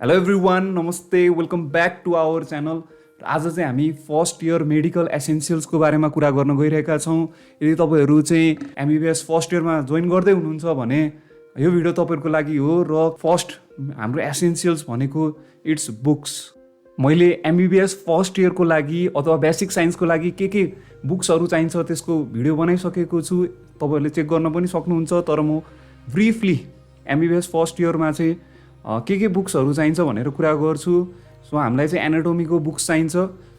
Hello everyone, नमस्ते, welcome back to our channel. आज चाहिँ हामी फर्स्ट इयर मेडिकल एसेन्सियल्सको बारेमा कुरा गर्न गइरहेका छौँ। यदि तपाईँहरू चाहिँ MBBS फर्स्ट इयरमा जोइन गर्दै हुनुहुन्छ भने यो भिडियो तपाईँहरूको लागि हो। र फर्स्ट हाम्रो एसेन्सियल्स भनेको इट्स बुक्स। मैले MBBS फर्स्ट इयरको लागि अथवा बेसिक साइन्सको लागि के बुक्सहरू चाहिन्छ त्यसको भिडियो बनाइसकेको छु, तपाईँहरूले चेक गर्न पनि सक्नुहुन्छ। तर म ब्रिफली MBBS फर्स्ट इयरमा चाहिँ के बुक्सहरू चाहिन्छ भनेर कुरा गर्छु। सो हामीलाई चाहिँ एनाटोमीको बुक्स चाहिन्छ।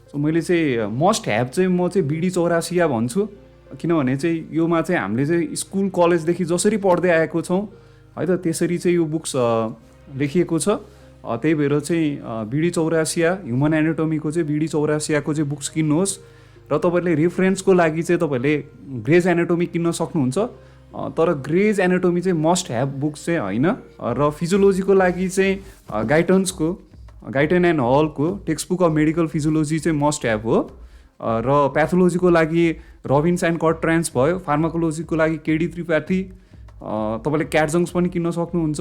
सो मैले चाहिँ मस्ट ह्याभ चाहिँ म चाहिँ BD 84 भन्छु, किनभने चाहिँ योमा चाहिँ हामीले चाहिँ स्कुल कलेजदेखि जसरी पढ्दै आएको छौँ है त, त्यसरी चाहिँ यो बुक्स लेखिएको छ। त्यही भएर चाहिँ BD 84 ह्युमन एनाटोमीको चाहिँ BD 84 को चाहिँ बुक्स किन्नुहोस्। र तपाईँहरूले रेफरेन्सको लागि चाहिँ तपाईँहरूले ग्रेज एनाटोमी किन्न सक्नुहुन्छ। तर ग्रेज एनाटोमी चाहिँ मस्ट ह्याभ बुक्स चाहिँ होइन। र फिजियोलोजीको लागि चाहिँ गाइटन एन्ड हलको text book of medical physiology चाहिँ मस्ट ह्याभ हो। र प्याथोलोजीको लागि रबिन्स एन्ड कट्रान्स भयो। फार्माकोलोजीको लागि KD त्रिपाठी, तपाईँले क्याटजङ्स पनि किन्न सक्नुहुन्छ।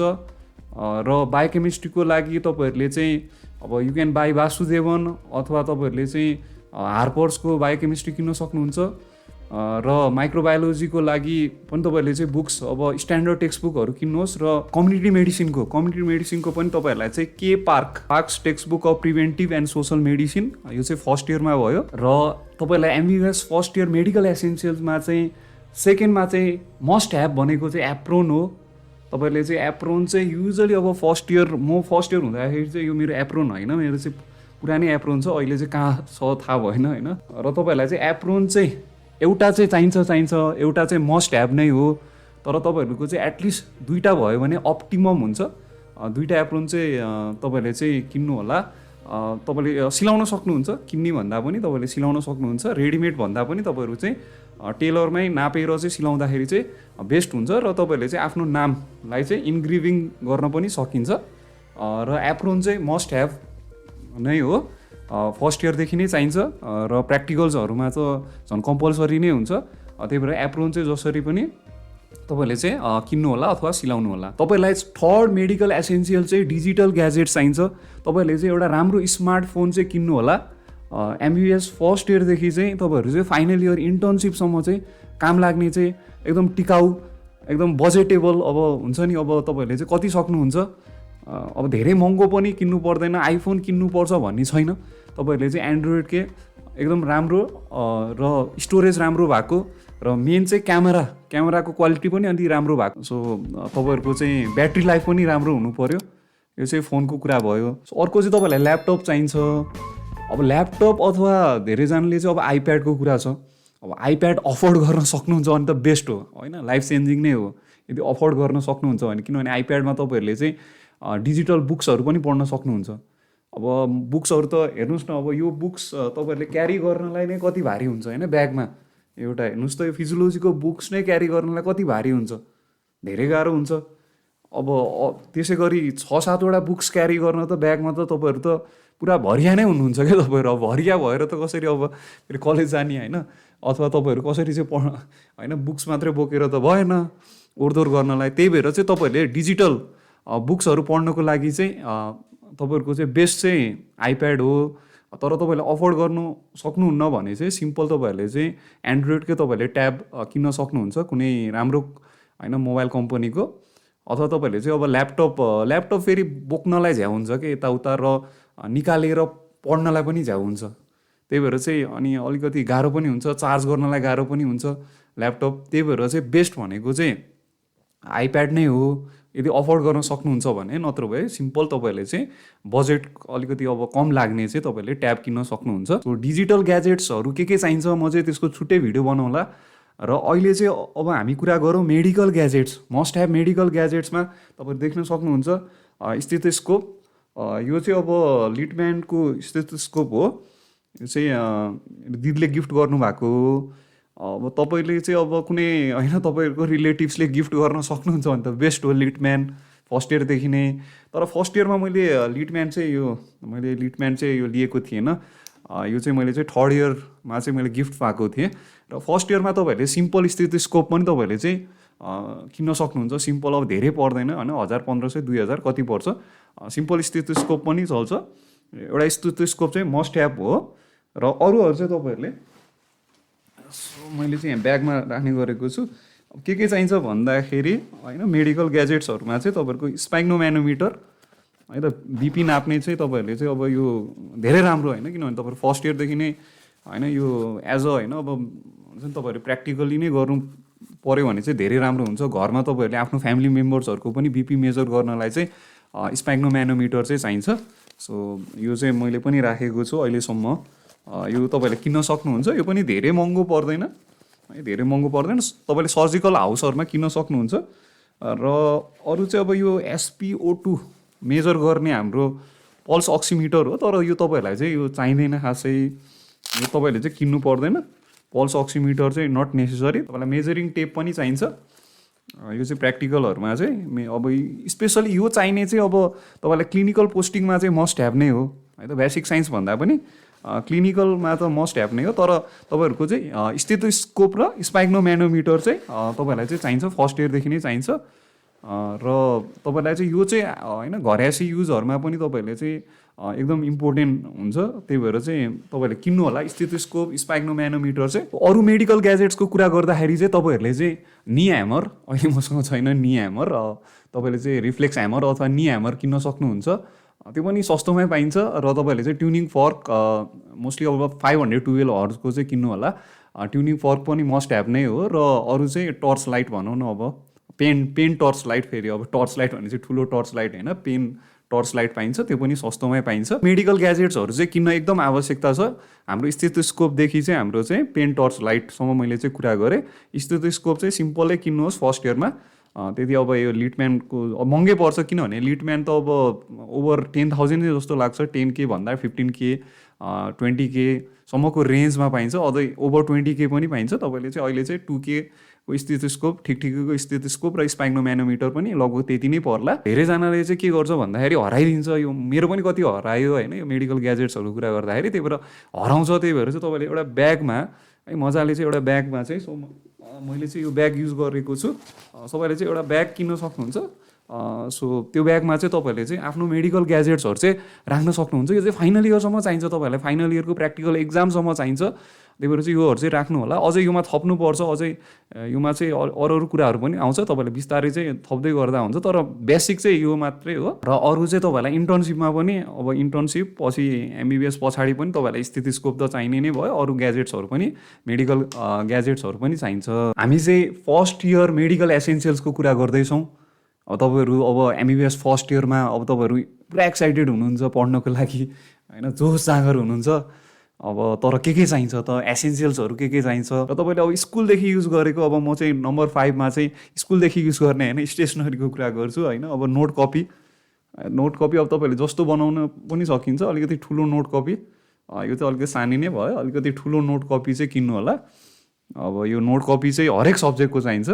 र बायोकेमिस्ट्रीको लागि तपाईँहरूले चाहिँ अब यु क्यान बाई वासुदेवन अथवा तपाईँहरूले चाहिँ हार्पर्सको बायोकेमिस्ट्री किन्न सक्नुहुन्छ। र माइक्रोबायोलोजीको लागि पनि तपाईँहरूले चाहिँ बुक्स अब स्ट्यान्डर्ड टेक्स्ट बुकहरू किन्नुहोस्। र कम्युनिटी मेडिसिनको पनि तपाईँहरूलाई चाहिँ parks text book of preventive and social medicine, यो चाहिँ फर्स्ट इयरमा भयो। र तपाईँहरूलाई MBBS फर्स्ट इयर मेडिकल एसेन्सियल्समा चाहिँ सेकेन्डमा चाहिँ मस्ट ह्याभ भनेको चाहिँ एप्रोन हो। तपाईँहरूले चाहिँ एप्रोन चाहिँ युजली अब म फर्स्ट इयर हुँदाखेरि चाहिँ यो मेरो एप्रोन होइन, मेरो चाहिँ पुरानै एप्रोन छ, अहिले चाहिँ कहाँ छ थाहा भएन होइन। र तपाईँहरूलाई चाहिँ एप्रोन चाहिँ एउटा चाहिँ चाहिन्छ, एउटा चाहिँ मस्ट ह्याभ नै हो। तर तपाईँहरूको चाहिँ एटलिस्ट दुईवटा भयो भने अप्टिमम हुन्छ। दुईवटा एप्रोन चाहिँ तपाईँहरूले चाहिँ किन्नु होला। तपाईँले सिलाउन सक्नुहुन्छ, किन्ने भन्दा पनि तपाईँले सिलाउन सक्नुहुन्छ। रेडिमेड भन्दा पनि तपाईँहरू चाहिँ टेलरमै नापेर चाहिँ सिलाउँदाखेरि चाहिँ बेस्ट हुन्छ। र तपाईँहरूले चाहिँ आफ्नो नामलाई चाहिँ इन्ग्रिभिङ गर्न पनि सकिन्छ। र एप्रोन चाहिँ मस्ट ह्याभ नै हो, फर्स्ट इयरदेखि नै चाहिन्छ। र प्र्याक्टिकल्सहरूमा त झन् कम्पलसरी नै हुन्छ। त्यही भएर एप्रोन चाहिँ जसरी पनि तपाईँहरूले चाहिँ किन्नु होला अथवा सिलाउनु होला। तपाईँलाई थर्ड मेडिकल एसेन्सियल चाहिँ डिजिटल ग्याजेट्स चाहिन्छ। तपाईँहरूले चाहिँ एउटा राम्रो स्मार्टफोन चाहिँ किन्नु होला। MBBS फर्स्ट इयरदेखि चाहिँ तपाईँहरू चाहिँ फाइनल इयर इन्टर्नसिपसम्म चाहिँ काम लाग्ने चाहिँ एकदम टिकाउ, एकदम बजेटेबल अब हुन्छ नि। अब तपाईँहरूले चाहिँ कति सक्नुहुन्छ, अब धेरै महँगो पनि किन्नु पर्दैन, आइफोन किन्नुपर्छ भन्ने छैन। तपाईँहरूले चाहिँ एन्ड्रोइडकै एकदम राम्रो र स्टोरेज राम्रो भएको र मेन चाहिँ क्यामेराको क्वालिटी पनि अलिक राम्रो भएको। सो तपाईँहरूको चाहिँ ब्याट्री लाइफ पनि राम्रो हुनु पऱ्यो। यो चाहिँ फोनको कुरा भयो। सो अर्को चाहिँ तपाईँहरूलाई ल्यापटप चाहिन्छ। अब ल्यापटप अथवा धेरैजनाले चाहिँ अब आइप्याडको कुरा छ। अब आइप्याड अफोर्ड गर्न सक्नुहुन्छ भने त बेस्ट हो होइन, लाइफ चेन्जिङ नै हो यदि अफोर्ड गर्न सक्नुहुन्छ भने। किनभने आइप्याडमा तपाईँहरूले चाहिँ डिजिटल बुक्सहरू पनि पढ्न सक्नुहुन्छ। अब बुक्सहरू त हेर्नुहोस् न, अब यो बुक्स तपाईँहरूले क्यारी गर्नलाई नै कति भारी हुन्छ होइन, ब्यागमा एउटा हेर्नुहोस् त, यो फिजियोलोजीको बुक्स नै क्यारी गर्नलाई कति भारी हुन्छ, धेरै गाह्रो हुन्छ। अब त्यसै गरी 6-7वटा बुक्स क्यारी गर्न त ब्यागमा त तपाईँहरू त पुरा भरिया नै हुनुहुन्छ क्या तपाईँहरू। अब भरिया भएर त कसरी अब फेरि कलेज जाने होइन, अथवा तपाईँहरू कसरी चाहिँ होइन, बुक्स मात्रै बोकेर त भएन ओहोरदोहोर गर्नलाई। त्यही भएर चाहिँ तपाईँहरूले डिजिटल बुक्सहरू पढ्नको लागि चाहिँ तपाईँहरूको चाहिँ बेस्ट चाहिँ आइप्याड हो। तर तपाईँहरूले अफोर्ड गर्नु सक्नुहुन्न भने चाहिँ सिम्पल तपाईँहरूले चाहिँ एन्ड्रोइडकै तपाईँहरूले ट्याब किन्न सक्नुहुन्छ, कुनै राम्रो होइन मोबाइल कम्पनीको। अथवा तपाईँहरूले चाहिँ अब ल्यापटप फेरि बोक्नलाई झ्याउ हुन्छ कि यताउता, र निकालेर पढ्नलाई पनि झ्याउ हुन्छ। त्यही भएर चाहिँ अनि अलिकति गाह्रो पनि हुन्छ, चार्ज गर्नलाई गाह्रो पनि हुन्छ ल्यापटप। त्यही भएर चाहिँ बेस्ट भनेको चाहिँ आइप्याड नै हो यदि अफोर्ड गर्न सक्नुहुन्छ भने। नत्र भए सिम्पल तपाईँहरूले चाहिँ बजेट अलिकति अब कम लाग्ने चाहिँ तपाईँहरूले ट्याब किन्न सक्नुहुन्छ। सो डिजिटल ग्याजेट्सहरू के चाहिन्छ म चाहिँ त्यसको छुट्टै भिडियो बनाउँला। र अहिले चाहिँ अब हामी कुरा गरौँ medical gadgets. Must have medical ग्याजेट्समा तपाईँहरू देख्न सक्नुहुन्छ स्टेथोस्कोप। यो चाहिँ अब लिटम्यानको स्टेथोस्कोप हो। यो चाहिँ दिदीले गिफ्ट गर्नुभएको हो। अब तपाईँले चाहिँ अब कुनै होइन तपाईँहरूको रिलेटिभ्सले गिफ्ट गर्न सक्नुहुन्छ भने त बेस्ट हो लिटम्यान फर्स्ट इयरदेखि नै। तर फर्स्ट इयरमा मैले लिटम्यान चाहिँ यो लिएको थिएन। यो चाहिँ मैले चाहिँ थर्ड इयरमा चाहिँ मैले गिफ्ट पाएको थिएँ। र फर्स्ट इयरमा तपाईँहरूले सिम्पल स्टेथोस्कोप पनि तपाईँहरूले चाहिँ किन्न सक्नुहुन्छ। सिम्पल अब धेरै पर्दैन होइन, 1000, 1500, 2000 कति पर्छ। सिम्पल स्टेथोस्कोप पनि चल्छ। एउटा स्टेथोस्कोप चाहिँ मस्ट ह्याभ हो। र अरूहरू चाहिँ तपाईँहरूले मैले चाहिँ यहाँ ब्यागमा राख्ने गरेको छु। के चाहिन्छ भन्दाखेरि होइन मेडिकल ग्याजेट्सहरूमा चाहिँ तपाईँहरूको स्पाइग्नोम्यानोमिटर है त बिपी नाप्ने चाहिँ तपाईँहरूले चाहिँ अब यो धेरै राम्रो होइन, किनभने तपाईँहरू फर्स्ट इयरदेखि नै होइन यो एज अ होइन अब हुन्छ नि तपाईँहरू प्र्याक्टिकली नै गर्नु पऱ्यो भने चाहिँ धेरै राम्रो हुन्छ। घरमा तपाईँहरूले आफ्नो फ्यामिली मेम्बर्सहरूको पनि बिपी मेजर गर्नलाई चाहिँ स्पाइग्नोम्यानोमिटर चाहिँ चाहिन्छ। सो यो चाहिँ मैले पनि राखेको छु अहिलेसम्म। यो तपाईँहरूले किन्न सक्नुहुन्छ। यो पनि धेरै महँगो पर्दैन है, धेरै महँगो पर्दैन। तपाईँले सर्जिकल हाउसहरूमा किन्न सक्नुहुन्छ। र अरू चाहिँ अब यो SpO2 मेजर गर्ने हाम्रो पल्स अक्सिमिटर हो, तर यो तपाईँहरूलाई चाहिँ यो चाहिँदैन खासै, यो तपाईँहरूले चाहिँ किन्नु पर्दैन। पल्स अक्सिमिटर चाहिँ नट नेसेसरी। तपाईँलाई मेजरिङ टेप पनि चाहिन्छ। यो चाहिँ प्र्याक्टिकलहरूमा चाहिँ अब स्पेसली यो चाहिने चाहिँ अब तपाईँलाई क्लिनिकल पोस्टिङमा चाहिँ मस्ट ह्याभ नै हो है त। बेसिक साइन्स भन्दा पनि क्लिनिकलमा त मस्ट ह्याभ नै हो। तर तपाईँहरूको चाहिँ स्टेथोस्कोप र स्पाइग्नोम्यानोमिटर चाहिँ तपाईँहरूलाई चाहिँ चाहिन्छ, फर्स्ट इयरदेखि नै चाहिन्छ। र तपाईँलाई चाहिँ यो चाहिँ होइन घरेसी युजहरूमा पनि तपाईँहरूले चाहिँ एकदम इम्पोर्टेन्ट हुन्छ। त्यही भएर चाहिँ तपाईँहरूले किन्नु होला स्टेथोस्कोप, स्पाइग्नोम्यानोमिटर चाहिँ। अरू मेडिकल ग्याजेट्सको कुरा गर्दाखेरि चाहिँ तपाईँहरूले चाहिँ नी ह्यामर, अहिले मसँग छैन नी ह्यामर, तपाईँले चाहिँ रिफ्लेक्स ह्यामर अथवा नी ह्यामर किन्न सक्नुहुन्छ। त्यो पनि सस्तोमै पाइन्छ। र तपाईँहरूले चाहिँ ट्युनिङ फर्क मोस्टली अब 512 हर्जको चाहिँ किन्नु होला। ट्युनिङ फर्क पनि मस्ट ह्याभ नै हो। र अरू चाहिँ टर्च लाइट भनौँ न, अब पेन टर्च लाइट, फेरि अब टर्च लाइट भने चाहिँ ठुलो टर्च लाइट होइन, पेन टर्च लाइट पाइन्छ, त्यो पनि सस्तोमै पाइन्छ। मेडिकल ग्याजेट्सहरू चाहिँ किन्न एकदम आवश्यकता छ। हाम्रो स्टेथोस्कोपदेखि चाहिँ हाम्रो चाहिँ पेन टर्च लाइटसम्म मैले चाहिँ कुरा गरेँ। स्टेथोस्कोप चाहिँ सिम्पलै किन्नुहोस् फर्स्ट इयरमा। त्यति अब यो लिटम्यानको अब महँगै पर्छ, किनभने लिटम्यान त अब ओभर 10,000 जस्तो लाग्छ। 10K भन्दा 15K 20K सम्मको रेन्जमा पाइन्छ। अझै ओभर 20K पनि पाइन्छ। तपाईँले चाहिँ अहिले चाहिँ 2K को स्टेथोस्कोप, ठिकठिकको स्टेथोस्कोप र स्पाइग्नोम्यानोमिटर पनि लगभग त्यति नै पर्ला। धेरैजनाले चाहिँ के गर्छ भन्दाखेरि हराइदिन्छ। यो मेरो पनि कति हरायो होइन, यो मेडिकल ग्याजेट्सहरू कुरा गर्दाखेरि। त्यही भएर हराउँछ। त्यही भएर चाहिँ तपाईँले एउटा ब्यागमा है मजाले चाहिँ एउटा ब्यागमा चाहिँ मैले चाहिँ यो ब्याग युज गरेको छु। सबैले चाहिँ एउटा ब्याग किन्न सक्नुहुन्छ। सो त्यो ब्यागमा चाहिँ तपाईँहरूले चाहिँ आफ्नो मेडिकल ग्याजेट्सहरू चाहिँ राख्न सक्नुहुन्छ। यो चाहिँ फाइनल इयरसम्म चाहिन्छ, तपाईँहरूलाई फाइनल इयरको प्र्याक्टिकल एक्जामसम्म चाहिन्छ। त्यही भएर चाहिँ योहरू चाहिँ राख्नु होला। अझै योमा थप्नुपर्छ, अझै योमा चाहिँ अरू कुराहरू पनि आउँछ। तपाईँले बिस्तारै चाहिँ थप्दै गर्दा हुन्छ, तर बेसिक चाहिँ यो मात्रै हो। र अरू चाहिँ तपाईँलाई इन्टर्नसिपमा पनि अब इन्टर्नसिप पछि MBBS पछाडि पनि तपाईँलाई स्टेथोस्कोप त चाहिने नै भयो। अरू ग्याजेट्सहरू पनि मेडिकल ग्याजेट्सहरू पनि चाहिन्छ। हामी चाहिँ फर्स्ट इयर मेडिकल एसेन्सियल्सको कुरा गर्दैछौँ। अब तपाईँहरू अब MBBS फर्स्ट इयरमा अब तपाईँहरू पुरा एक्साइटेड हुनुहुन्छ पढ्नको लागि होइन, जोस जाँगर हुनुहुन्छ। अब तर के चाहिन्छ त, एसेन्सियल्सहरू के चाहिन्छ। र तपाईँले अब स्कुलदेखि युज गरेको, अब म चाहिँ नम्बर 5मा चाहिँ स्कुलदेखि युज गर्ने होइन स्टेसनरीको कुरा गर्छु होइन। अब नोट कपी अब तपाईँले जस्तो बनाउन पनि सकिन्छ। अलिकति ठुलो नोट कपी, यो चाहिँ अलिकति सानो नै भयो। अलिकति ठुलो नोट कपी चाहिँ किन्नु होला। अब यो नोट कपी चाहिँ हरेक सब्जेक्टको चाहिन्छ।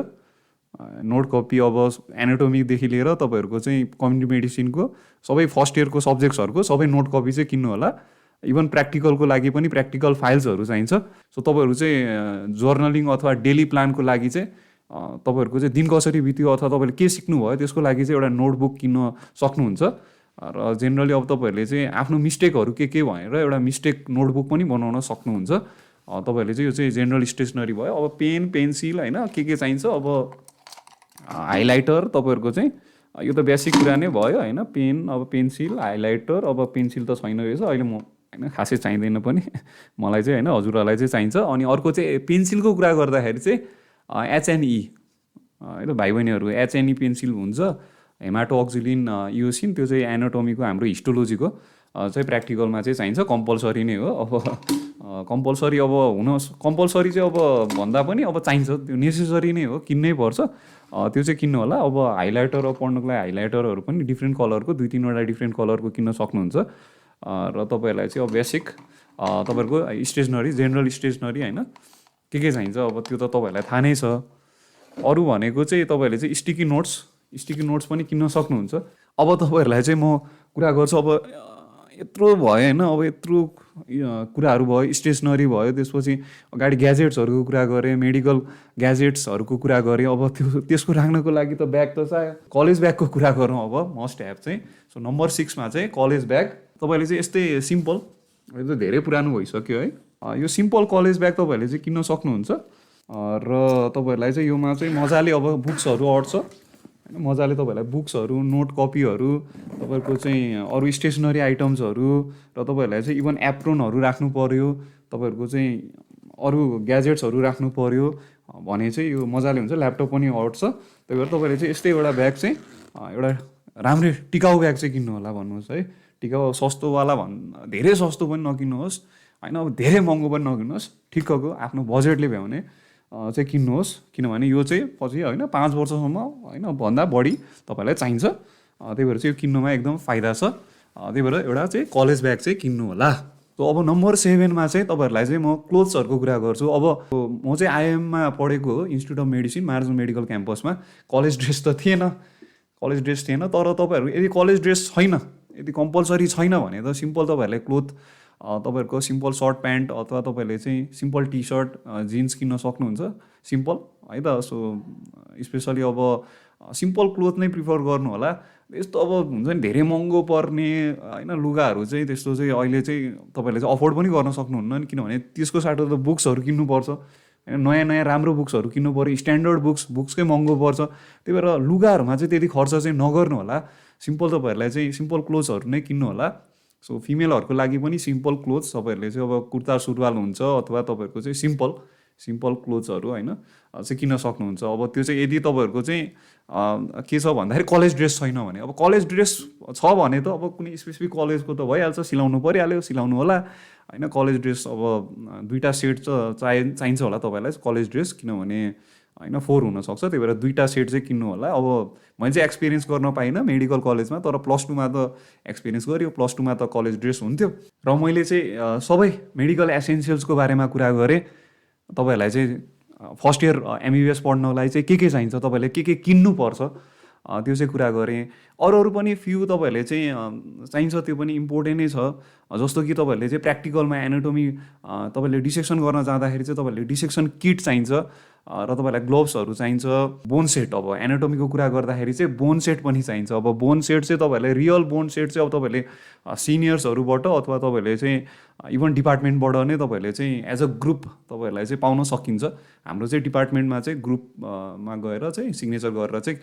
नोट कपी अब एनाटोमीदेखि लिएर तपाईँहरूको चाहिँ कम्युनिटी मेडिसिनको सबै फर्स्ट इयरको सब्जेक्ट्सहरूको सबै नोट कपी चाहिँ किन्नु होला। इभन प्र्याक्टिकलको लागि पनि प्र्याक्टिकल फाइल्सहरू चाहिन्छ। सो तपाईँहरू चाहिँ जर्नलिङ अथवा डेली प्लानको लागि चाहिँ तपाईँहरूको चाहिँ दिन कसरी बित्यो अथवा तपाईँले के सिक्नुभयो त्यसको लागि चाहिँ एउटा नोटबुक किन्न सक्नुहुन्छ। र जेनरली अब तपाईँहरूले चाहिँ आफ्नो मिस्टेकहरू के भनेर एउटा मिस्टेक नोटबुक पनि बनाउन सक्नुहुन्छ। तपाईँहरूले चाहिँ यो चाहिँ जेनरल स्टेसनरी भयो। अब पेन, पेन्सिल होइन के चाहिन्छ। अब हाइलाइटर तपाईँहरूको चाहिँ यो त बेसिक कुरा नै भयो होइन। पेन, अब पेन्सिल, हाइलाइटर, अब पेन्सिल त छैन रहेछ अहिले म होइन, खासै चाहिँदैन पनि मलाई चाहिँ होइन, हजुरहरूलाई चाहिँ चाहिन्छ। अनि अर्को चाहिँ पेन्सिलको कुरा गर्दाखेरि चाहिँ HNE होइन भाइ बहिनीहरू, HNE पेन्सिल हुन्छ। हेमाटोअक्जिलिन इयोसिन, त्यो चाहिँ एनाटोमीको हाम्रो हिस्टोलोजीको चाहिँ प्र्याक्टिकलमा चाहिँ चाहिन्छ, कम्पलसरी नै हो। अब कम्पलसरी अब कम्पलसरी चाहिँ अब भन्दा पनि अब चाहिन्छ, त्यो नेसेसरी नै हो, किन्नै पर्छ। त्यो चाहिँ किन्नु होला। अब हाइलाइटर अब पढ्नुको लागि हाइलाइटरहरू पनि डिफ्रेन्ट कलरको 2-3वटा डिफ्रेन्ट कलरको किन्न सक्नुहुन्छ। र तपाईँहरूलाई चाहिँ अब बेसिक तपाईँहरूको स्टेसनरी, जेनरल स्टेसनरी होइन के चाहिन्छ अब त्यो त तपाईँहरूलाई थाहा नै छ। अरू भनेको चाहिँ तपाईँहरूले चाहिँ स्टिकी नोट्स पनि किन्न सक्नुहुन्छ। अब तपाईँहरूलाई चाहिँ म कुरा गर्छु। अब यत्रो भयो होइन। अब यत्रो कुराहरू भयो, स्टेसनरी भयो, त्यसपछि अगाडि ग्याजेट्सहरूको कुरा गरेँ, मेडिकल ग्याजेट्सहरूको कुरा गरेँ। अब त्यसको राख्नको लागि त ब्याग त चाहियो। कलेज ब्यागको कुरा गरौँ अब, मस्ट ह्याभ चाहिँ। सो नम्बर 6 मा चाहिँ कलेज ब्याग। तपाईँले चाहिँ यस्तै सिम्पल, यो त धेरै पुरानो भइसक्यो है, यो सिम्पल कलेज ब्याग तपाईँहरूले चाहिँ किन्न सक्नुहुन्छ। र तपाईँहरूलाई चाहिँ योमा चाहिँ मजाले अब बुक्सहरू अट्छ होइन, मजाले तपाईँहरूलाई बुक्सहरू, नोट कपीहरू, तपाईँहरूको चाहिँ अरू स्टेसनरी आइटम्सहरू, र तपाईँहरूलाई चाहिँ इभन एप्रोनहरू राख्नु पऱ्यो, तपाईँहरूको चाहिँ अरू ग्याजेट्सहरू राख्नु पऱ्यो भने चाहिँ यो मजाले हुन्छ। ल्यापटप पनि अट्छ। त्यही भएर तपाईँले चाहिँ यस्तै एउटा ब्याग चाहिँ एउटा राम्रै टिकाउ ब्याग चाहिँ किन्नु होला भन्नुहोस् है। टिकाउ सस्तोवाला धेरै सस्तो पनि नकिन्नुहोस् होइन, अब धेरै महँगो पनि नकिन्नुहोस्, ठिक्कको आफ्नो बजेटले भ्याउने चाहिँ किन्नुहोस्। किनभने यो चाहिँ पछि होइन 5 वर्षसम्म होइन भन्दा बढी तपाईँलाई चाहिन्छ। त्यही भएर चाहिँ यो किन्नुमा एकदम फाइदा छ। त्यही भएर एउटा चाहिँ कलेज ब्याग चाहिँ किन्नु होला। सो अब नम्बर 7 मा चाहिँ तपाईँहरूलाई चाहिँ म क्लोथ्सहरूको कुरा गर्छु। अब म चाहिँ आइएममा पढेको हो, इन्स्टिट्युट अफ मेडिसिन, मार्जन मेडिकल क्याम्पसमा। कलेज ड्रेस त थिएन, कलेज ड्रेस थिएन। तर तपाईँहरू यदि कलेज ड्रेस छैन, यदि कम्पलसरी छैन भने त सिम्पल तपाईँहरूले क्लोथ, तपाईँहरूको सिम्पल सर्ट प्यान्ट अथवा तपाईँहरूले चाहिँ सिम्पल टी सर्ट जिन्स किन्न सक्नुहुन्छ, सिम्पल है त। सो स्पेसली अब सिम्पल क्लोथ नै प्रिफर गर्नु होला। यस्तो अब हुन्छ नि धेरै महँगो पर्ने होइन लुगाहरू चाहिँ, त्यस्तो चाहिँ अहिले चाहिँ तपाईँहरूले चाहिँ अफोर्ड पनि गर्न सक्नुहुन्न नि, किनभने त्यसको साटो त बुक्सहरू किन्नुपर्छ होइन, नयाँ नयाँ राम्रो बुक्सहरू किन्नु पऱ्यो, स्ट्यान्डर्ड बुक्सकै महँगो पर्छ। त्यही भएर लुगाहरूमा चाहिँ त्यति खर्च चाहिँ नगर्नु होला। सिम्पल तपाईँहरूलाई चाहिँ सिम्पल क्लोथ्सहरू नै किन्नु होला। सो फिमेलहरूको लागि पनि सिम्पल क्लोथ्स तपाईँहरूले चाहिँ अब कुर्ता सुरुवाल हुन्छ अथवा तपाईँहरूको चाहिँ सिम्पल क्लोथ्सहरू होइन चाहिँ किन्न सक्नुहुन्छ। अब त्यो चाहिँ यदि तपाईँहरूको चाहिँ के छ भन्दाखेरि कलेज ड्रेस छैन भने, अब कलेज ड्रेस छ भने त अब कुनै स्पेसिफिक कलेजको त भइहाल्छ, सिलाउनु परिहाल्यो, सिलाउनु होला होइन। कलेज ड्रेस अब 2टा सेट चाहिन्छ होला तपाईँलाई कलेज ड्रेस, किनभने होइन 4 हुनसक्छ। त्यही भएर 2टा सेट चाहिँ किन्नु होला। अब मैले चाहिँ एक्सपिरियन्स गर्न पाइनँ मेडिकल कलेजमा, तर +2 मा त एक्सपिरियन्स गऱ्यो, +2 मा त कलेज ड्रेस हुन्थ्यो। र मैले चाहिँ सबै मेडिकल एसेन्सियल्सको बारेमा कुरा गरेँ। तपाईँहरूलाई चाहिँ फर्स्ट इयर MBBS पढ्नलाई चाहिँ के चाहिन्छ, तपाईँहरूले के किन्नुपर्छ त्यो चाहिँ कुरा गरेँ। अरू पनि फ्यु तपाईँहरूले चाहिँ चाहिन्छ, त्यो पनि इम्पोर्टेन्टै छ। जस्तो कि तपाईँहरूले चाहिँ प्र्याक्टिकलमा एनाटोमी तपाईँले डिसेक्सन गर्न जाँदाखेरि चाहिँ तपाईँहरूले डिसेक्सन किट चाहिन्छ र तपाईँलाई ग्लोभ्सहरू चाहिन्छ, बोन सेट। अब एनाटोमीको कुरा गर्दाखेरि चाहिँ बोन सेट पनि चाहिन्छ। अब बोन सेट चाहिँ तपाईँहरूले रियल बोन सेट चाहिँ अब तपाईँहरूले सिनियर्सहरूबाट अथवा तपाईँहरूले चाहिँ इभन डिपार्टमेन्टबाट नै तपाईँहरूले चाहिँ एज अ ग्रुप तपाईँहरूलाई चाहिँ पाउन सकिन्छ। हाम्रो चाहिँ डिपार्टमेन्टमा चाहिँ ग्रुपमा गएर चाहिँ सिग्नेचर गरेर चाहिँ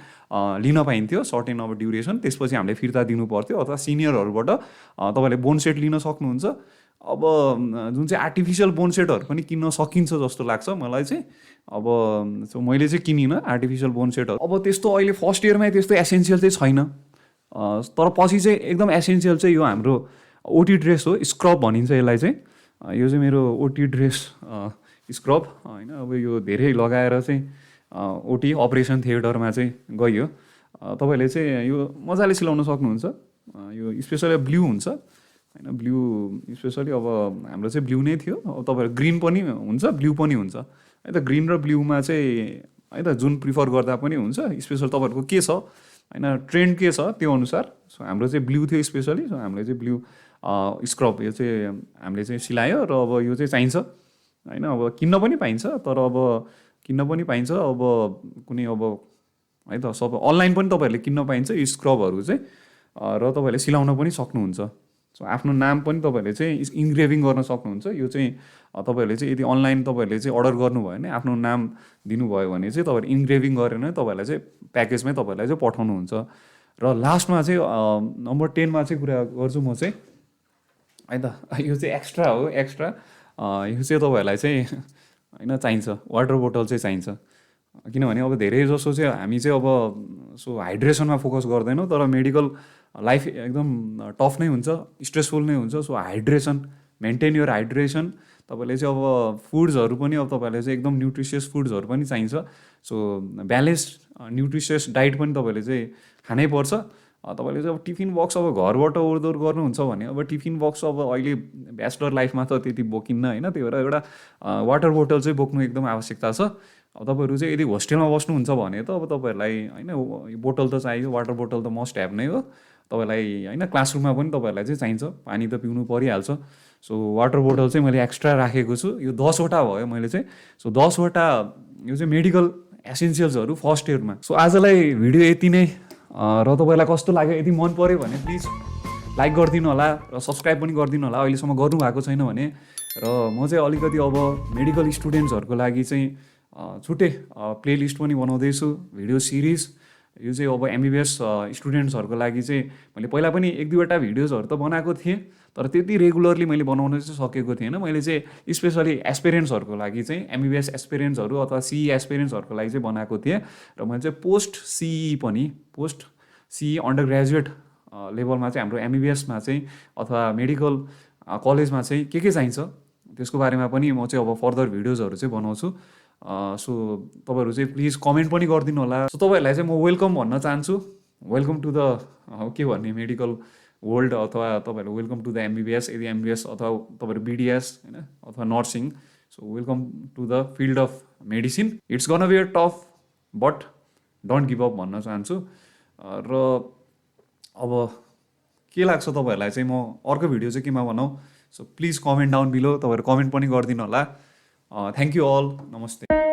लिन पाइन्थ्यो सर्टेन अब ड्युरेसन, त्यसपछि हामीले फिर्ता दिनु पर्थ्यो। अथवा सिनियरहरूबाट तपाईँले बोन सेट लिन सक्नुहुन्छ। अब जुन चाहिँ आर्टिफिसियल बोन सेटहरू पनि किन्न सकिन्छ जस्तो लाग्छ मलाई चाहिँ। अब सो मैले चाहिँ किनिनँ आर्टिफिसियल बोन सेटहरू। अब त्यस्तो अहिले फर्स्ट इयरमै त्यस्तो एसेन्सियल चाहिँ छैन, तर पछि चाहिँ एकदम एसेन्सियल चाहिँ यो हाम्रो ओटी ड्रेस हो, स्क्रब भनिन्छ यसलाई चाहिँ। यो चाहिँ मेरो ओटी ड्रेस स्क्रब होइन। अब यो धेरै लगाएर चाहिँ ओटी अपरेसन थिएटरमा चाहिँ गइयो। तपाईँहरूले चाहिँ यो मजाले सिलाउन सक्नुहुन्छ। यो स्पेसली ब्लू हुन्छ होइन, ब्लू स्पेसली अब हाम्रो चाहिँ ब्लू नै थियो। अब तपाईँहरू ग्रिन पनि हुन्छ, ब्लू पनि हुन्छ है त। ग्रिन र ब्लूमा चाहिँ है त जुन प्रिफर गर्दा पनि हुन्छ। स्पेसल तपाईँहरूको के छ होइन, ट्रेन्ड के छ त्यो अनुसार। सो हाम्रो चाहिँ ब्लू थियो स्पेसली। सो हामीले चाहिँ ब्लू स्क्रब यो चाहिँ हामीले चाहिँ सिलायो र अब यो चाहिँ चाहिन्छ होइन। अब किन्न पनि पाइन्छ, तर अब किन्न पनि पाइन्छ अब कुनै अब है त सब अनलाइन पनि तपाईँहरूले किन्न पाइन्छ यो स्क्रबहरू चाहिँ, र तपाईँहरूले सिलाउन पनि सक्नुहुन्छ। सो आफ्नो नाम पनि तपाईँहरूले चाहिँ इन्ग्रेभिङ गर्न सक्नुहुन्छ। यो चाहिँ तपाईँहरूले चाहिँ यदि अनलाइन तपाईँहरूले चाहिँ अर्डर गर्नुभयो भने आफ्नो नाम दिनुभयो भने चाहिँ तपाईँहरूले इन्ग्रेभिङ गरेर नै तपाईँहरूलाई चाहिँ प्याकेजमै तपाईँहरूलाई चाहिँ पठाउनुहुन्छ। र लास्टमा चाहिँ नम्बर 10 मा चाहिँ कुरा गर्छु म चाहिँ है त। यो चाहिँ एक्स्ट्रा हो, एक्स्ट्रा। यो चाहिँ तपाईँहरूलाई चाहिँ होइन चाहिन्छ, वाटर बोतल चाहिँ चाहिन्छ। किनभने अब धेरै जसो चाहिँ हामी चाहिँ अब सो हाइड्रेसनमा फोकस गर्दैनौँ, तर मेडिकल लाइफ एकदम टफ नै हुन्छ, स्ट्रेसफुल नै हुन्छ। So hydration, maintain your hydration. तपाईँले चाहिँ अब फुड्सहरू पनि अब तपाईँलाई चाहिँ एकदम न्युट्रिसियस फुड्सहरू पनि चाहिन्छ। सो ब्यालेन्स्ड न्युट्रिसियस डाइट पनि तपाईँले चाहिँ खानै पर्छ। तपाईँले चाहिँ अब टिफिन बक्स अब घरबाट ओहोरदोहोर गर्नुहुन्छ भने अब टिफिन बक्स अब अहिले ब्याचलर लाइफमा त त्यति बोकिन्न होइन। त्यही भएर एउटा वाटर बोतल चाहिँ बोक्नु एकदम आवश्यकता छ। अब तपाईँहरू चाहिँ यदि होस्टेलमा बस्नुहुन्छ भने त अब तपाईँहरूलाई होइन बोतल त चाहियो, वाटर बोतल त मस्ट ह्याभ नै हो। तपाईँलाई होइन क्लासरुममा पनि तपाईँहरूलाई चाहिँ चाहिन्छ, पानी त पिउनु परिहाल्छ। सो वाटर बोटल चाहिँ मैले एक्स्ट्रा राखेको छु, यो 10वटा भयो मैले चाहिँ। सो 10वटा यो चाहिँ मेडिकल एसेन्सियल्सहरू फर्स्ट इयरमा। सो आजलाई भिडियो यति नै, र तपाईँलाई कस्तो लाग्यो, यदि मन पऱ्यो भने प्लिज लाइक गरिदिनु होला र सब्सक्राइब पनि गरिदिनु होला अहिलेसम्म गर्नु भएको छैन भने। र म चाहिँ अलिकति अब मेडिकल स्टुडेन्ट्सहरूको लागि चाहिँ छुट्टै प्लेलिस्ट पनि बनाउँदैछु, भिडियो सिरिज। यो चाहिँ अब MBBS स्टुडेन्ट्सहरूको लागि चाहिँ मैले पहिला पनि 1-2वटा भिडियोजहरू त बनाएको थिएँ, तर त्यति रेगुलरली मैले बनाउन चाहिँ सकेको थिएन। मैले चाहिँ स्पेसली एस्पिरेन्ट्सहरूको लागि चाहिँ MBBS एस्पिरेन्ट्सहरू अथवा CE एस्पिरेन्ट्सहरूको लागि चाहिँ बनाएको थिएँ। र मैले चाहिँ पोस्ट CE अन्डर ग्रेजुएट लेभलमा चाहिँ हाम्रो MBBSमा चाहिँ अथवा मेडिकल कलेजमा चाहिँ के चाहिन्छ त्यसको बारेमा पनि म चाहिँ अब फर्दर भिडियोजहरू चाहिँ बनाउँछु। सो तपाईँहरू चाहिँ प्लिज कमेन्ट पनि गरिदिनु होला। सो तपाईँहरूलाई चाहिँ म वेलकम भन्न चाहन्छु, वेलकम टु द के भन्ने मेडिकल वर्ल्ड, अथवा तपाईँहरू वेलकम टु द MBBS, यदि MBBS अथवा तपाईँहरू BDS होइन अथवा nursing. So welcome to the field of medicine. It's gonna be a tough but don't give up भन्न चाहन्छु। र अब के लाग्छ तपाईँहरूलाई चाहिँ म अर्को भिडियो चाहिँ केमा बनाऊ? So please comment down below, तपाईँहरू कमेन्ट पनि गरिदिनु होला। थ्याङ्क यू अल, नमस्ते।